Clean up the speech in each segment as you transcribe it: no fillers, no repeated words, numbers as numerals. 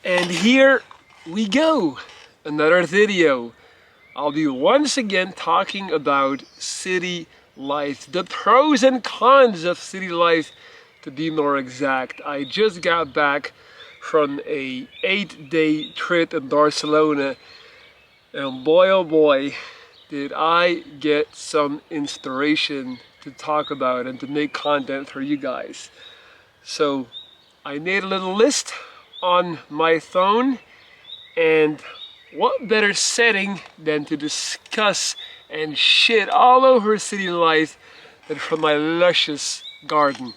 And here we go, another video. I'll be once again talking about city life, the pros and cons of city life, to be more exact. I just got back from a 8-day trip in Barcelona, and boy oh boy, did I get some inspiration to talk about and to make content for you guys. So I made a little list on my phone, and what better setting than to discuss and shit all over city life than from my luscious garden.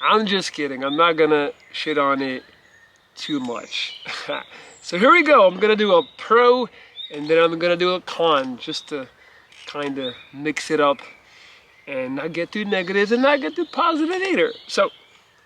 I'm just kidding, I'm not gonna shit on it too much. So here we go, I'm gonna do a pro and then I'm gonna do a con, just to kind of mix it up and not get too negative and not get too positive either. So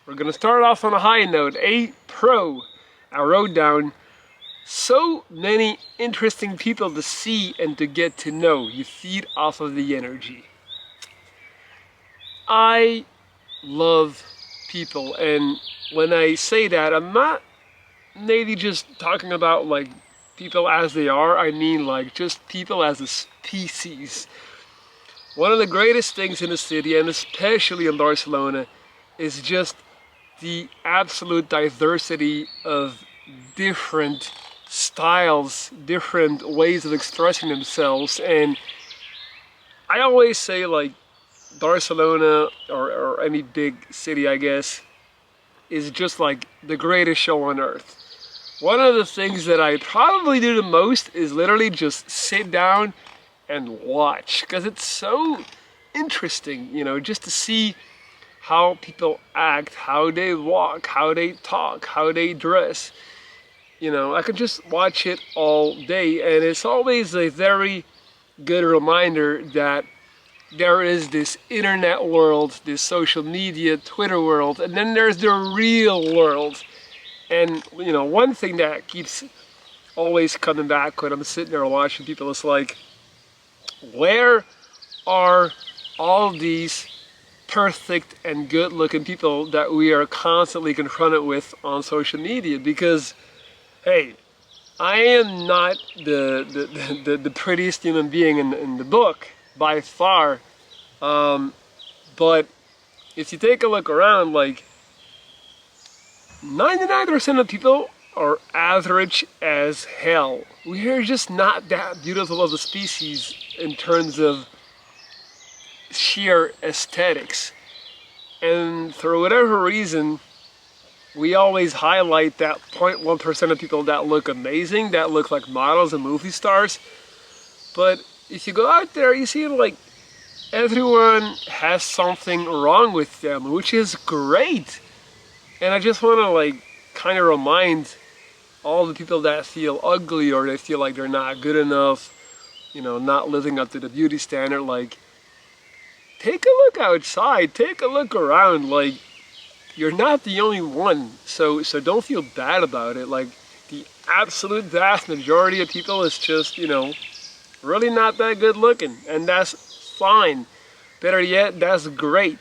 we're gonna start off on a high note. A pro. I wrote down so many interesting people to see and to get to know. You feed off of the energy. I love people, and when I say that, I'm not maybe just talking about like people as they are. I mean like just people as a species. One of the greatest things in the city, and especially in Barcelona, is just the absolute diversity of different styles, different ways of expressing themselves. And I always say like Barcelona or any big city, I guess, is just like the greatest show on earth. One of the things that I probably do the most is literally just sit down and watch, because it's so interesting, you know, just to see how people act, how they walk, how they talk, how they dress. You know, I could just watch it all day, and it's always a very good reminder that there is this internet world, this social media, Twitter world, and then there's the real world. And, you know, one thing that keeps always coming back when I'm sitting there watching people is like, where are all these perfect and good looking people that we are constantly confronted with on social media? Because hey, I am not the prettiest human being in the book by far, but if you take a look around, like 99% of people are average as hell. We're just not that beautiful of a species in terms of sheer aesthetics, and for whatever reason we always highlight that 0.1% of people that look amazing, that look like models and movie stars. But if you go out there, you see like everyone has something wrong with them, which is great. And I just want to like kind of remind all the people that feel ugly or they feel like they're not good enough, you know, not living up to the beauty standard, like, take a look outside, take a look around. Like, you're not the only one, so don't feel bad about it. Like, the absolute vast majority of people is just, you know, really not that good looking, and that's fine. Better yet, that's great.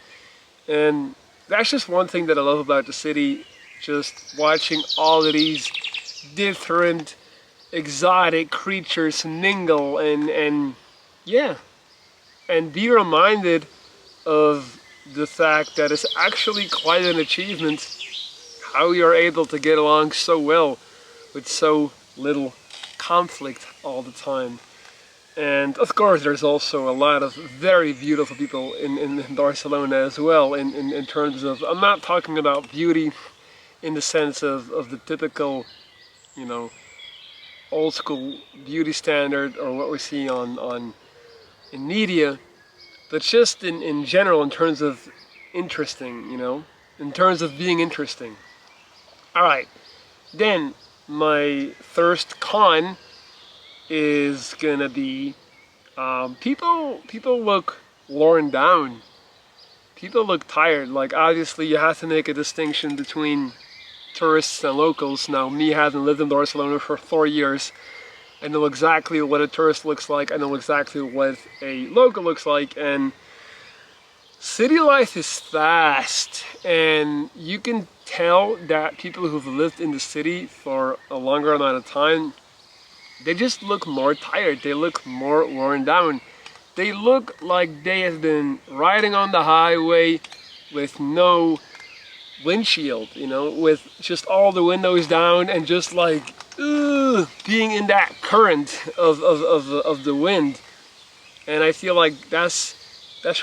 And that's just one thing that I love about the city, just watching all of these different exotic creatures mingle and yeah, and be reminded of the fact that it's actually quite an achievement how you're able to get along so well with so little conflict all the time. And of course there's also a lot of very beautiful people in Barcelona as well, in terms of, I'm not talking about beauty in the sense of the typical, you know, old school beauty standard or what we see in media, but just in general, in terms of interesting, you know, in terms of being interesting. Alright, then my first con is gonna be people look worn down. People look tired. Like, obviously you have to make a distinction between tourists and locals. Now, me having lived in Barcelona for 4 years, I know exactly what a tourist looks like, I know exactly what a local looks like, and city life is fast, and you can tell that people who've lived in the city for a longer amount of time, they just look more tired. They look more worn down. They look like they have been riding on the highway with no windshield, you know, with just all the windows down and just like being in that current of the wind. And I feel like that's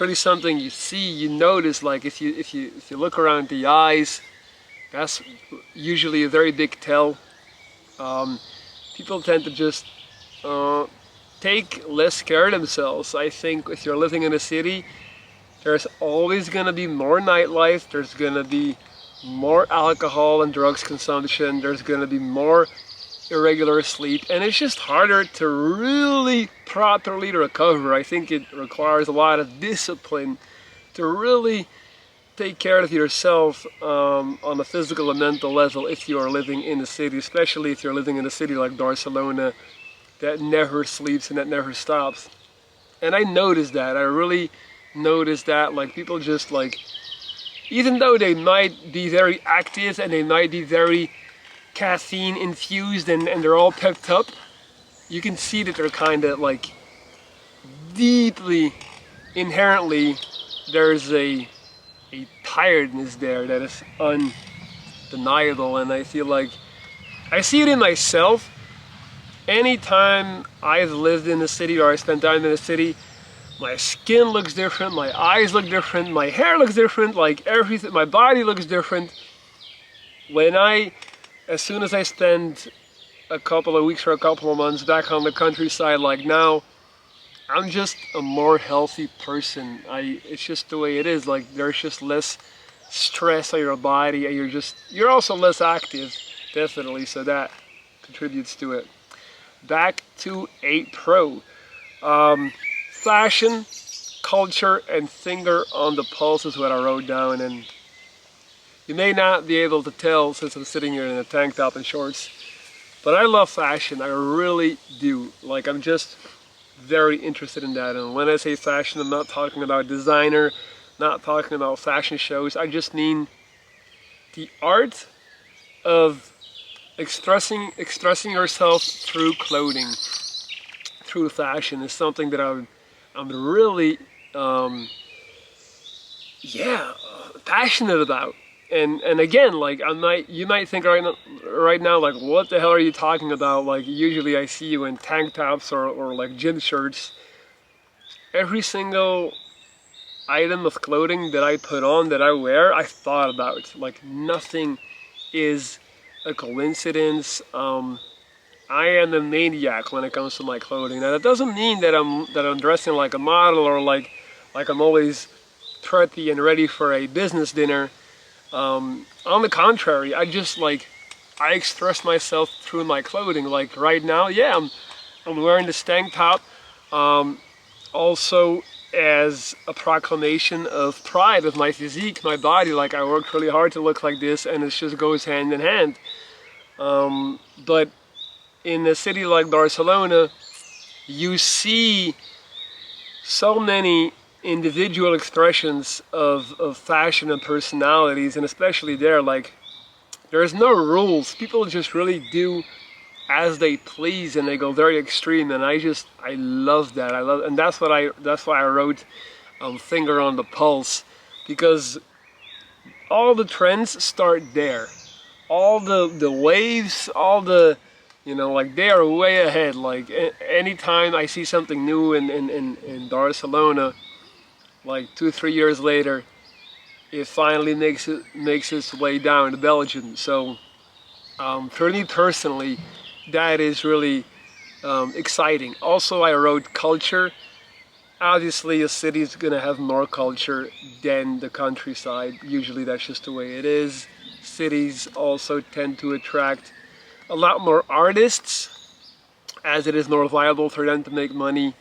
really something you see, you notice. Like if you look around the eyes, that's usually a very big tell. People tend to just take less care of themselves. I think if you're living in a city, there's always going to be more nightlife, there's going to be more alcohol and drugs consumption, there's going to be more irregular sleep, and it's just harder to really properly recover. I think it requires a lot of discipline to really take care of yourself on a physical and mental level if you are living in a city, especially if you're living in a city like Barcelona that never sleeps and that never stops. And I noticed that. I really noticed that. Like people just like, even though they might be very active and they might be very caffeine infused and they're all pepped up, you can see that they're kind of like deeply, inherently, there's a tiredness there that is undeniable. And I feel like I see it in myself. Anytime I've lived in the city or I spent time in the city, my skin looks different, my eyes look different, my hair looks different, like everything, my body looks different. As soon as I spend a couple of weeks or a couple of months back on the countryside like now, I'm just a more healthy person. It's just the way it is. Like there's just less stress on your body, and you're also less active, definitely. So that contributes to it. Back to 8 Pro. Fashion, culture, and finger on the pulse is what I wrote down. And you may not be able to tell since I'm sitting here in a tank top and shorts, but I love fashion. I really do. Like I'm just very interested in that. And when I say fashion, I'm not talking about designer, not talking about fashion shows. I just mean the art of expressing yourself through clothing, through fashion is something that I'm really passionate about. And again, like you might think right now like, what the hell are you talking about? Like usually I see you in tank tops or like gym shirts. Every single item of clothing that I put on, that I wear, I thought about. Like nothing is a coincidence. I am a maniac when it comes to my clothing. Now that doesn't mean that I'm dressing like a model or like I'm always pretty and ready for a business dinner. On the contrary, I express myself through my clothing. Like right now, yeah, I'm wearing this tank top, also as a proclamation of pride of my physique, my body. Like I worked really hard to look like this, and it just goes hand in hand. But in a city like Barcelona, you see so many individual expressions of fashion and personalities, and especially there, like there's no rules. People just really do as they please, and they go very extreme, and I love that. And that's why I wrote finger on the pulse, because all the trends start there. All the waves, all the, you know, like they are way ahead. Like anytime I see something new in Barcelona, like 2-3 years later, it finally makes its way down to Belgium. So for me personally, that is really exciting. Also, I wrote culture. Obviously, a city is gonna have more culture than the countryside. Usually that's just the way it is. Cities also tend to attract a lot more artists, as it is more viable for them to make money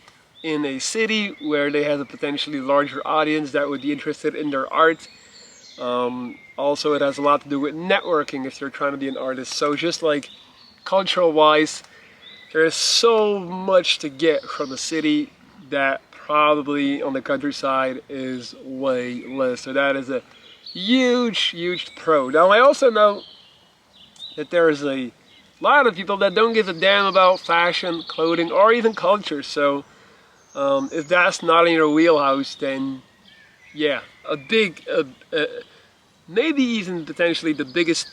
in a city where they have a potentially larger audience that would be interested in their art. Also, it has a lot to do with networking if you're trying to be an artist. So just like cultural wise, there's so much to get from the city that probably on the countryside is way less. So that is a huge pro. Now I also know that there's a lot of people that don't give a damn about fashion, clothing, or even culture. So if that's not in your wheelhouse, then yeah, maybe even potentially the biggest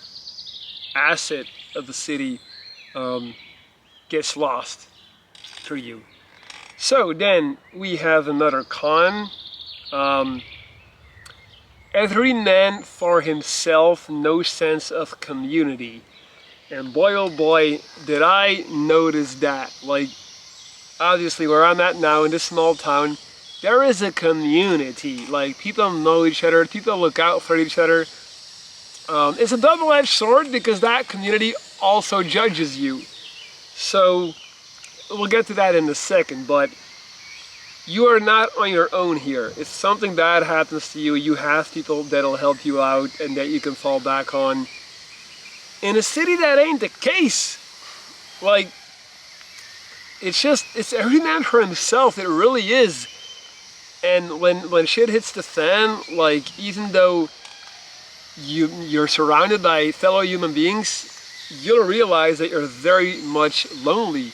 asset of the city gets lost for you. So then we have another con. Every man for himself, no sense of community. And boy oh boy, did I notice that. Like, obviously where I'm at now in this small town, there is a community. Like, people know each other, people look out for each other. It's a double-edged sword because that community also judges you. So we'll get to that in a second, but you are not on your own here. If something bad happens to you, you have people that'll help you out and that you can fall back on. In a city, that ain't the case. Like, it's every man for himself. It really is. And when shit hits the fan, like, even though you're surrounded by fellow human beings, you'll realize that you're very much lonely.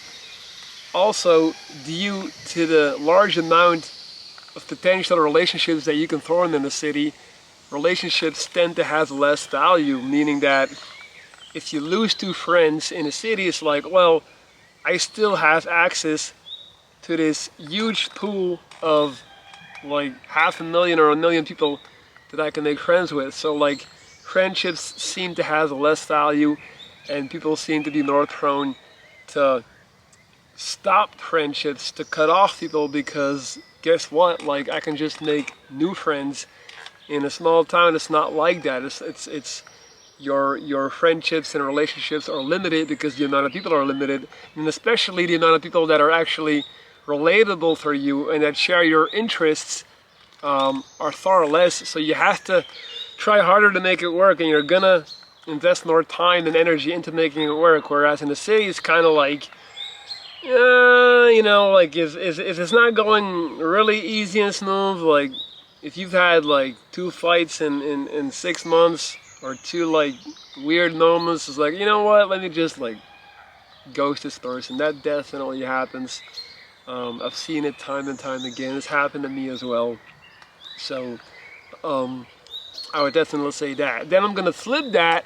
Also, due to the large amount of potential relationships that you can form in the city, relationships tend to have less value, meaning that if you lose 2 friends in a city, it's like, well, I still have access to this huge pool of like 500,000 or 1 million people that I can make friends with. So like, friendships seem to have less value, and people seem to be more prone to stop friendships, to cut off people, because guess what? Like, I can just make new friends. In a small town, it's not like that. It's your friendships and relationships are limited because the amount of people are limited, and especially the amount of people that are actually relatable for you and that share your interests are far less. So you have to try harder to make it work, and you're gonna invest more time and energy into making it work. Whereas in the city, it's kind of like, you know, like if it's not going really easy and smooth, like if you've had like 2 fights in 6 months, or 2 like weird moments, it's like, you know what, let me just like ghost this person. That definitely happens. I've seen it time and time again. It's happened to me as well. So I would definitely say that. Then I'm gonna flip that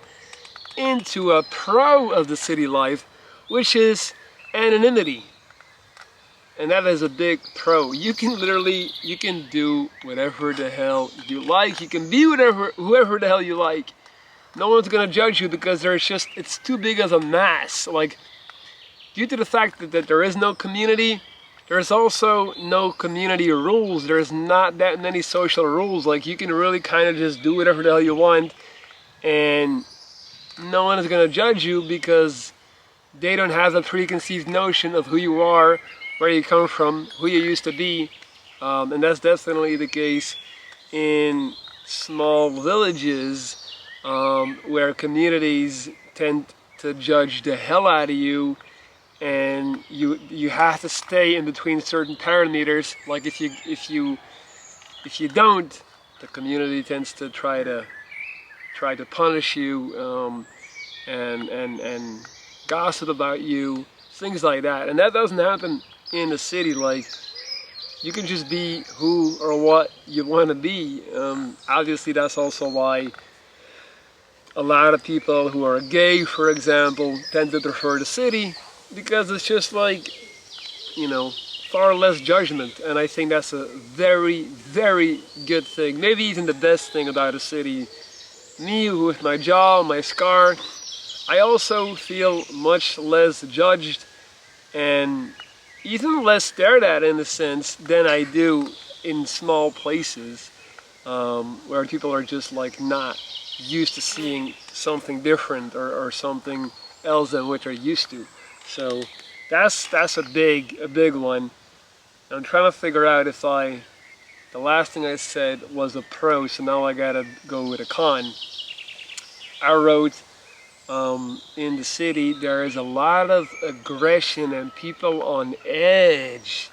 into a pro of the city life, which is anonymity. And that is a big pro. You can do whatever the hell you like. You can be whoever the hell you like. No one's gonna judge you because it's too big of a mass. Like, due to the fact that there is no community, there's also no community rules. There's not that many social rules. Like, you can really kind of just do whatever the hell you want, and no one is gonna judge you because they don't have a preconceived notion of who you are, where you come from, who you used to be. And that's definitely the case in small villages, where communities tend to judge the hell out of you, and you have to stay in between certain parameters. Like, if you don't, the community tends to try to punish you, and gossip about you, things like that. And that doesn't happen in the city. Like, you can just be who or what you want to be. Obviously, that's also why a lot of people who are gay, for example, tend to prefer the city, because it's just like, you know, far less judgment. And I think that's a very, very good thing. Maybe even the best thing about a city. Me, with my jaw, my scar, I also feel much less judged and even less stared at, in a sense, than I do in small places, where people are just like not used to seeing something different or something else than what they're used to. So that's a big one. I'm trying to figure out if the last thing I said was a pro, so now I gotta go with a con. I wrote, in the city, there is a lot of aggression and people on edge.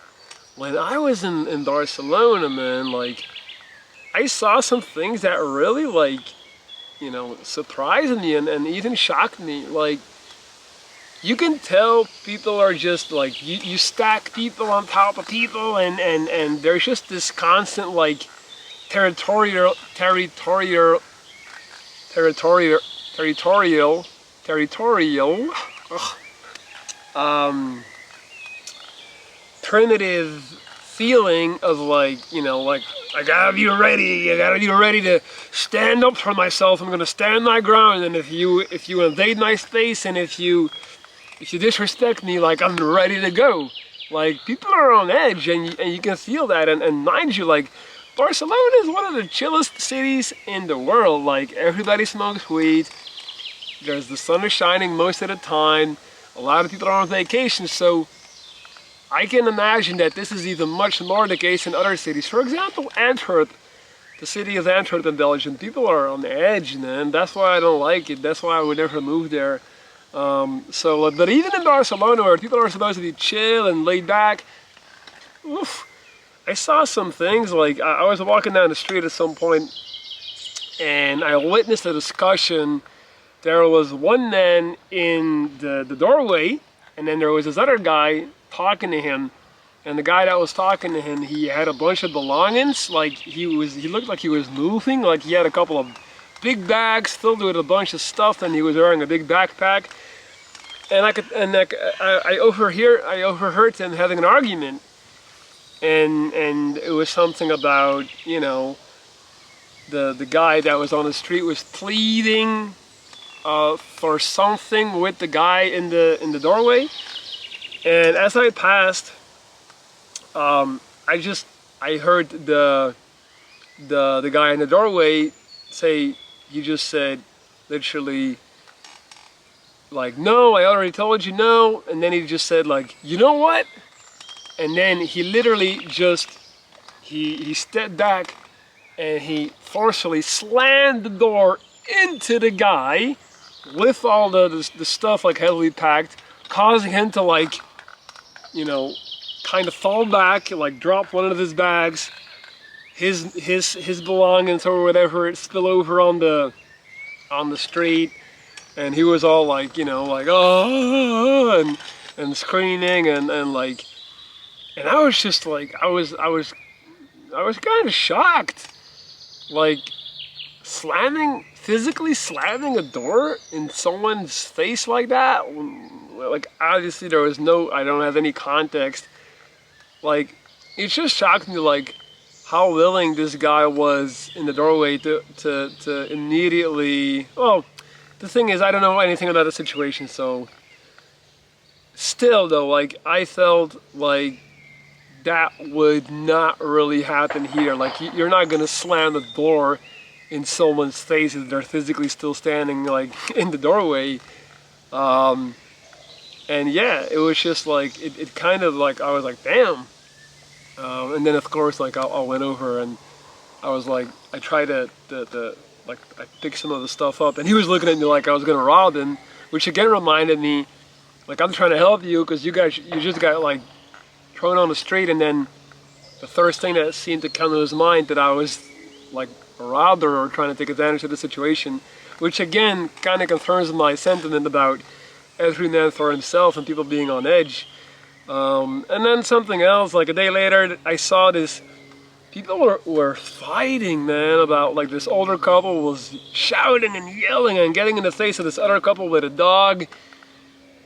When I was in Barcelona, man, like, I saw some things that really like, you know, surprised me and even shocked me. Like, you can tell people are just like, you stack people on top of people, and there's just this constant like territorial ugh, um, primitive feeling of like, you know, like, I gotta be ready to stand up for myself. I'm gonna stand my ground, and if you invade my space, and if you disrespect me, like, I'm ready to go. Like, people are on edge, and you can feel that. And mind you, like, Barcelona is one of the chillest cities in the world. Like, everybody smokes weed. The sun is shining most of the time. A lot of people are on vacation, so I can imagine that this is even much more the case in other cities. For example, Antwerp, the city of Antwerp in Belgium. People are on edge, man. That's why I don't like it. That's why I would never move there. But even in Barcelona, where people are supposed to be chill and laid back, oof, I saw some things. Like, I was walking down the street at some point, and I witnessed a discussion. There was one man in the doorway, and then there was this other guy talking to him. And the guy that was talking to him, he had a bunch of belongings. Like, he looked like he was moving. Like, he had a couple of big bags filled with a bunch of stuff, and he was wearing a big backpack. And I overheard them having an argument, and it was something about, you know, the guy that was on the street was pleading for something with the guy in the doorway. And as I passed, I heard the guy in the doorway say, he just said, literally, like, no, I already told you no. And then he just said, like, you know what? And then he literally just, he stepped back and he forcefully slammed the door into the guy with all the stuff, like, heavily packed, causing him to, like, you know, kind of fall back, like, drop one of his bags, his belongings or whatever, it spill over on the street, and he was all like, you know, like, oh, and screaming, and like, and I was just like, I was kind of shocked, like, physically slamming a door in someone's face like that. Like, obviously there was I don't have any context. Like, it just shocked me, like, how willing this guy was in the doorway to immediately, well, the thing is, I don't know anything about the situation, so still though, like, I felt like that would not really happen here. Like, you're not gonna slam the door in someone's face if they're physically still standing, like, in the doorway. And yeah, it was just like, it kind of like, I was like, damn. And then of course, like, I went over and I was like, I tried to like, I picked some of the stuff up, and he was looking at me like I was gonna rob him, which again reminded me, like, I'm trying to help you because you just got, like, thrown on the street, and then the first thing that seemed to come to his mind that I was, like, a robber or trying to take advantage of the situation, which again kind of confirms my sentiment about every man for himself and people being on edge. And then something else, like a day later, I saw this, people were fighting, man, about, like, this older couple was shouting and yelling and getting in the face of this other couple with a dog.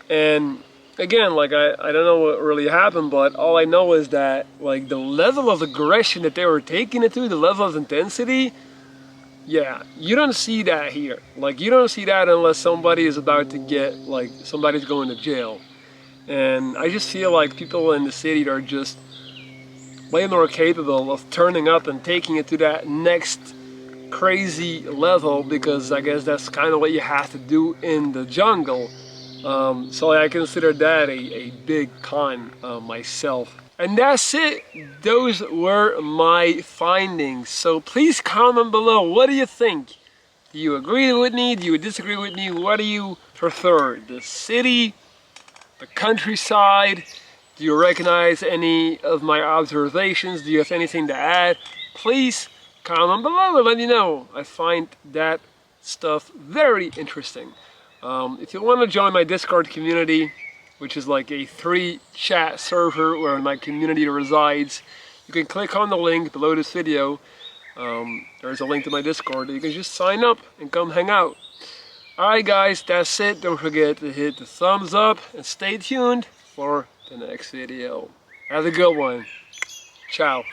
And again, like, I don't know what really happened, but all I know is that, like, the level of aggression that they were taking it to, the level of intensity, yeah, you don't see that here. Like, you don't see that unless somebody is about to get, like, somebody's going to jail. And I just feel like people in the city are just way more capable of turning up and taking it to that next crazy level, because I guess that's kind of what you have to do in the jungle. So I consider that a big con myself. And that's it. Those were my findings. So please comment below. What do you think? Do you agree with me? Do you disagree with me? What do you prefer? The city? The countryside? Do you recognize any of my observations? Do you have anything to add? Please comment below and let me know. I find that stuff very interesting. If you want to join my Discord community, which is like a 3-chat server where my community resides, you can click on the link below this video. There's a link to my Discord. You can just sign up and come hang out. Alright guys, that's it. Don't forget to hit the thumbs up and stay tuned for the next video. Have a good one. Ciao.